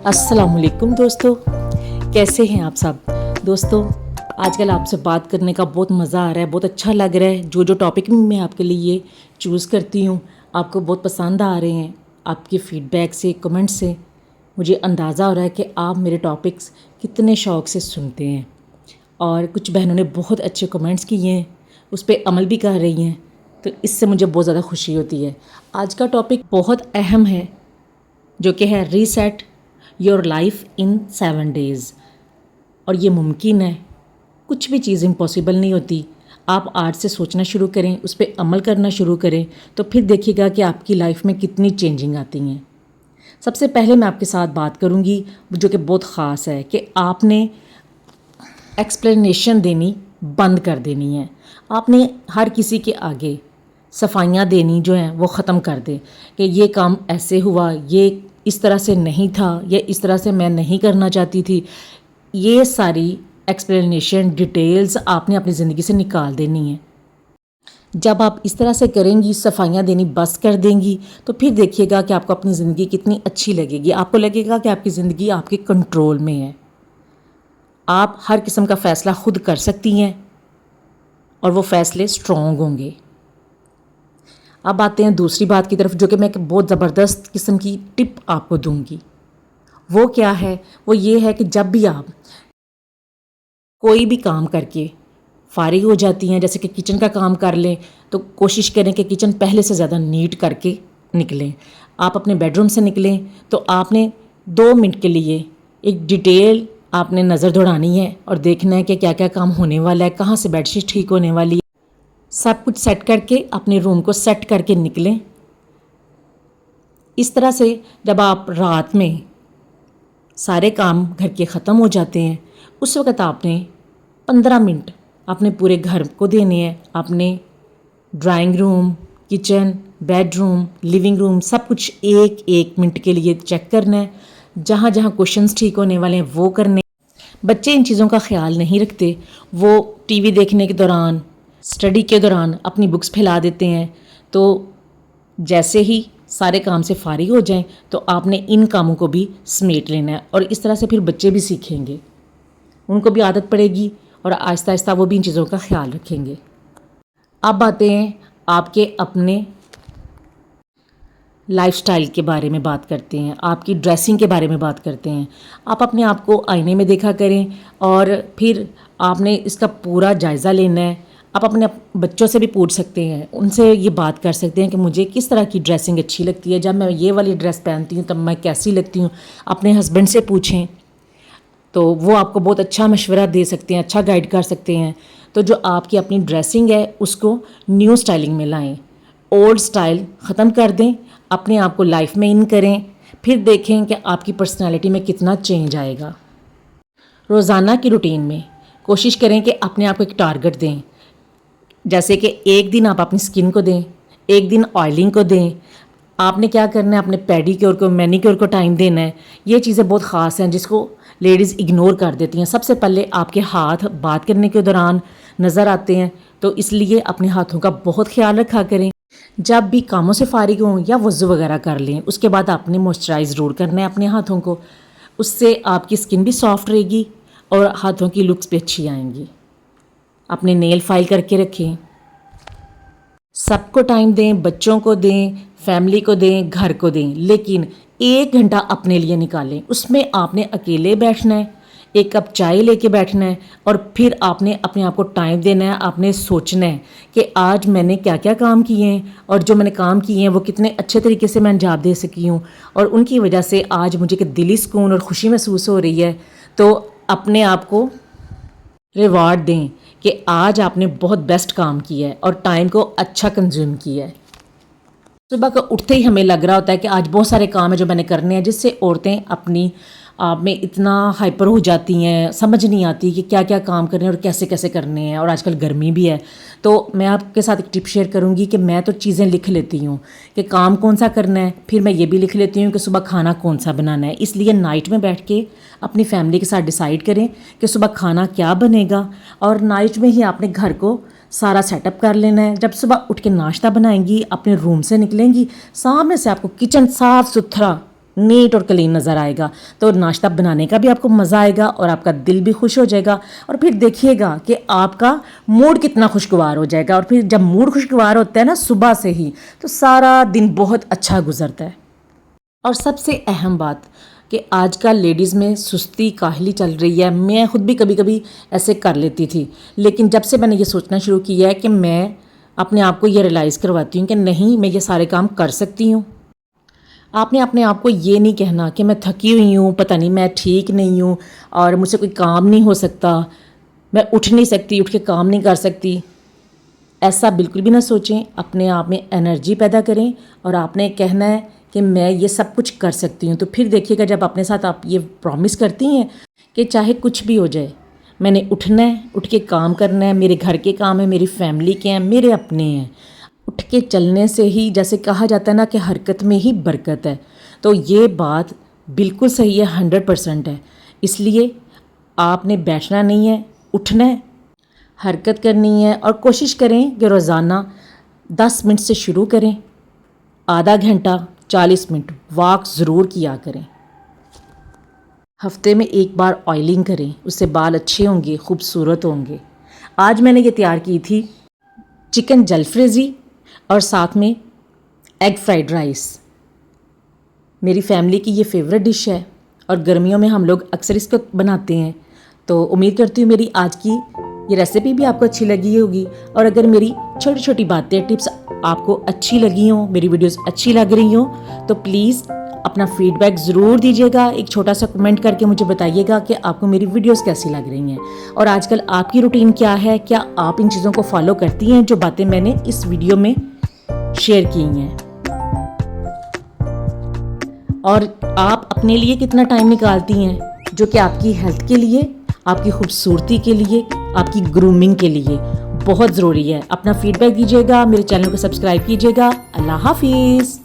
अस्सलाम वालेकुम दोस्तों, कैसे हैं आप सब। दोस्तों, आजकल आपसे बात करने का बहुत मज़ा आ रहा है, बहुत अच्छा लग रहा है। जो टॉपिक मैं आपके लिए चूज़ करती हूँ आपको बहुत पसंद आ रहे हैं। आपके फ़ीडबैक से, कमेंट से मुझे अंदाज़ा हो रहा है कि आप मेरे टॉपिक्स कितने शौक़ से सुनते हैं। और कुछ बहनों ने बहुत अच्छे कमेंट्स किए हैं, उस पर अमल भी कर रही हैं, तो इससे मुझे बहुत ज़्यादा खुशी होती है। आज का टॉपिक बहुत अहम है, जो कि है reset your life in 7 days. और ये मुमकिन है, कुछ भी चीज़ इम्पॉसिबल नहीं होती। आप आज से सोचना शुरू करें, उस पर अमल करना शुरू करें, तो फिर देखिएगा कि आपकी लाइफ में कितनी चेंजिंग आती हैं। सबसे पहले मैं आपके साथ बात करूंगी जो कि बहुत ख़ास है, कि आपने एक्सप्लेनेशन देनी बंद कर देनी है। आपने हर किसी के आगे सफाइयाँ देनी जो हैं वो ख़त्म कर दें कि ये काम ऐसे हुआ, ये इस तरह से नहीं था, या इस तरह से मैं नहीं करना चाहती थी। ये सारी एक्सप्लेनेशन डिटेल्स आपने अपनी ज़िंदगी से निकाल देनी है। जब आप इस तरह से करेंगी, सफाइयाँ देनी बस कर देंगी, तो फिर देखिएगा कि आपको अपनी ज़िंदगी कितनी अच्छी लगेगी। आपको लगेगा कि आपकी ज़िंदगी आपके कंट्रोल में है। आप हर किस्म का फ़ैसला खुद कर सकती हैं और वो फ़ैसले स्ट्रॉन्ग होंगे। अब आते हैं दूसरी बात की तरफ, जो कि मैं एक बहुत ज़बरदस्त किस्म की टिप आपको दूंगी। वो क्या है? वो ये है कि जब भी आप कोई भी काम करके फारिग हो जाती हैं, जैसे कि किचन का काम कर लें, तो कोशिश करें कि किचन पहले से ज़्यादा नीट करके निकलें। आप अपने बेडरूम से निकलें तो आपने 2 मिनट के लिए एक डिटेल आपने नज़र दौड़ानी है और देखना है कि क्या क्या काम होने वाला है, कहाँ से बेडशीट ठीक होने वाली है। सब कुछ सेट करके अपने रूम को सेट करके निकलें। इस तरह से जब आप रात में सारे काम घर के ख़त्म हो जाते हैं, उस वक़्त आपने 15 मिनट अपने पूरे घर को देने हैं। आपने drawing room, kitchen, bedroom, living room सब कुछ 1-1 मिनट के लिए चेक करना है। जहाँ जहाँ क्वेश्चंस ठीक होने वाले हैं वो करने। बच्चे इन चीज़ों का ख्याल नहीं रखते, वो टीवी देखने के दौरान, स्टडी के दौरान अपनी बुक्स फैला देते हैं। तो जैसे ही सारे काम से फारिग हो जाएं, तो आपने इन कामों को भी समेट लेना है। और इस तरह से फिर बच्चे भी सीखेंगे, उनको भी आदत पड़ेगी और आहिस्ता आहिस्ता वो भी इन चीज़ों का ख्याल रखेंगे। अब आते हैं आपके अपने लाइफ़स्टाइल के बारे में बात करते हैं, आपकी ड्रेसिंग के बारे में बात करते हैं। आप अपने आप को आईने में देखा करें और फिर आपने इसका पूरा जायज़ा लेना है। आप अपने बच्चों से भी पूछ सकते हैं, उनसे ये बात कर सकते हैं कि मुझे किस तरह की ड्रेसिंग अच्छी लगती है, जब मैं ये वाली ड्रेस पहनती हूँ तब मैं कैसी लगती हूँ। अपने हस्बैंड से पूछें तो वो आपको बहुत अच्छा मशवरा दे सकते हैं, अच्छा गाइड कर सकते हैं। तो जो आपकी अपनी ड्रेसिंग है उसको न्यू स्टाइलिंग में लाएं, ओल्ड स्टाइल ख़त्म कर दें, अपने आप को लाइफ में इन करें, फिर देखें कि आपकी पर्सनालिटी में कितना चेंज आएगा। रोज़ाना की रूटीन में कोशिश करें कि अपने आप को एक टारगेट दें, जैसे कि एक दिन आप अपनी स्किन को दें, एक दिन ऑयलिंग को दें। आपने क्या करना है, अपने पेडिक्योर को, मैनिक्योर को टाइम देना है। ये चीज़ें बहुत ख़ास हैं जिसको लेडीज़ इग्नोर कर देती हैं। सबसे पहले आपके हाथ बात करने के दौरान नज़र आते हैं, तो इसलिए अपने हाथों का बहुत ख्याल रखा करें। जब भी कामों से फारिग हों या वज़ू वगैरह कर लें, उसके बाद आपने मॉइस्चराइज़ ज़रूर करना है अपने हाथों को। उससे आपकी स्किन भी सॉफ्ट रहेगी और हाथों की लुक्स भी अच्छी आएंगी। अपने नेल फाइल करके रखें। सबको टाइम दें, बच्चों को दें, फैमिली को दें, घर को दें, लेकिन 1 घंटा अपने लिए निकालें। उसमें आपने अकेले बैठना है, 1 कप चाय लेके बैठना है और फिर आपने अपने आप को टाइम देना है। आपने सोचना है कि आज मैंने क्या क्या काम किए हैं और जो मैंने काम किए हैं वो कितने अच्छे तरीके से मैं अंजाम दे सकी हूँ, और उनकी वजह से आज मुझे कि दिली सुकून और ख़ुशी महसूस हो रही है। तो अपने आप को रिवार्ड दें कि आज आपने बहुत बेस्ट काम किया है और टाइम को अच्छा कंज्यूम किया है। सुबह को उठते ही हमें लग रहा होता है कि आज बहुत सारे काम हैं जो मैंने करने हैं, जिससे औरतें अपनी आप में इतना हाइपर हो जाती हैं, समझ नहीं आती कि क्या क्या काम करने हैं और कैसे कैसे करने हैं। और आजकल गर्मी भी है, तो मैं आपके साथ एक टिप शेयर करूंगी कि मैं तो चीज़ें लिख लेती हूँ कि काम कौन सा करना है, फिर मैं ये भी लिख लेती हूँ कि सुबह खाना कौन सा बनाना है। इसलिए नाइट में बैठ के अपनी फैमिली के साथ डिसाइड करें कि सुबह खाना क्या बनेगा, और नाइट में ही आपने घर को सारा सेटअप कर लेना है। जब सुबह उठ के नाश्ता बनाएंगी, अपने रूम से निकलेंगी, सामने से आपको किचन साफ़ सुथरा نیٹ اور کلین نظر آئے گا، تو ناشتہ بنانے کا بھی آپ کو مزہ آئے گا اور آپ کا دل بھی خوش ہو جائے گا، اور پھر دیکھیے گا کہ آپ کا موڈ کتنا خوشگوار ہو جائے گا، اور پھر جب موڈ خوشگوار ہوتا ہے نا صبح سے ہی، تو سارا دن بہت اچھا گزرتا ہے۔ اور سب سے اہم بات کہ آج کل لیڈیز میں سستی کاہلی چل رہی ہے، میں خود بھی کبھی کبھی ایسے کر لیتی تھی، لیکن جب سے میں نے یہ سوچنا شروع کیا ہے کہ میں اپنے آپ کو یہ ریلائز کرواتی ہوں کہ نہیں، میں یہ سارے کام کر سکتی ہوں۔ آپ نے اپنے آپ کو یہ نہیں کہنا کہ میں تھکی ہوئی ہوں، پتہ نہیں میں ٹھیک نہیں ہوں اور مجھ سے کوئی کام نہیں ہو سکتا، میں اٹھ نہیں سکتی، اٹھ کے کام نہیں کر سکتی۔ ایسا بالکل بھی نہ سوچیں، اپنے آپ میں انرجی پیدا کریں اور آپ نے کہنا ہے کہ میں یہ سب کچھ کر سکتی ہوں۔ تو پھر دیکھیے گا جب اپنے ساتھ آپ یہ پرومس کرتی ہیں کہ چاہے کچھ بھی ہو جائے، میں نے اٹھنا ہے، اٹھ کے کام کرنا ہے، میرے گھر کے کام ہیں، میری فیملی کے ہیں، میرے اپنے ہیں، اٹھ کے چلنے سے ہی، جیسے کہا جاتا ہے نا کہ حرکت میں ہی برکت ہے، تو یہ بات بالکل صحیح ہے، 100% ہے۔ اس لیے آپ نے بیٹھنا نہیں ہے، اٹھنا ہے، حرکت کرنی ہے، اور کوشش کریں کہ روزانہ 10 منٹ سے شروع کریں، آدھا گھنٹہ 40 منٹ واک ضرور کیا کریں۔ ہفتے میں ایک بار آئلنگ کریں، اس سے بال اچھے ہوں گے، خوبصورت ہوں گے۔ آج میں نے یہ تیار کی تھی چکن جلفریزی اور ساتھ میں ایگ فرائیڈ رائس۔ میری فیملی کی یہ فیوریٹ ڈش ہے اور گرمیوں میں ہم لوگ اکثر اس کو بناتے ہیں، تو امید کرتی ہوں میری آج کی یہ ریسیپی بھی آپ کو اچھی لگی ہوگی، اور اگر میری چھوٹی چھوٹی باتیں، ٹپس آپ کو اچھی لگی ہوں، میری ویڈیوز اچھی لگ رہی ہوں، تو پلیز اپنا فیڈ بیک ضرور دیجیے گا، ایک چھوٹا سا کمنٹ کر کے مجھے بتائیے گا کہ آپ کو میری ویڈیوز کیسی لگ رہی ہیں، اور آج کل آپ کی روٹین کیا ہے، کیا آپ ان چیزوں کو فالو کرتی ہیں جو باتیں میں نے اس ویڈیو میں شیئر کی ہیں، اور آپ اپنے لیے کتنا ٹائم نکالتی ہیں جو کہ آپ کی ہیلتھ کے لیے، آپ کی خوبصورتی کے لیے، آپ کی گرومنگ کے لیے بہت ضروری ہے۔ اپنا فیڈ بیک دیجیے گا، میرے چینل کو سبسکرائب کیجیے گا۔ اللہ حافظ۔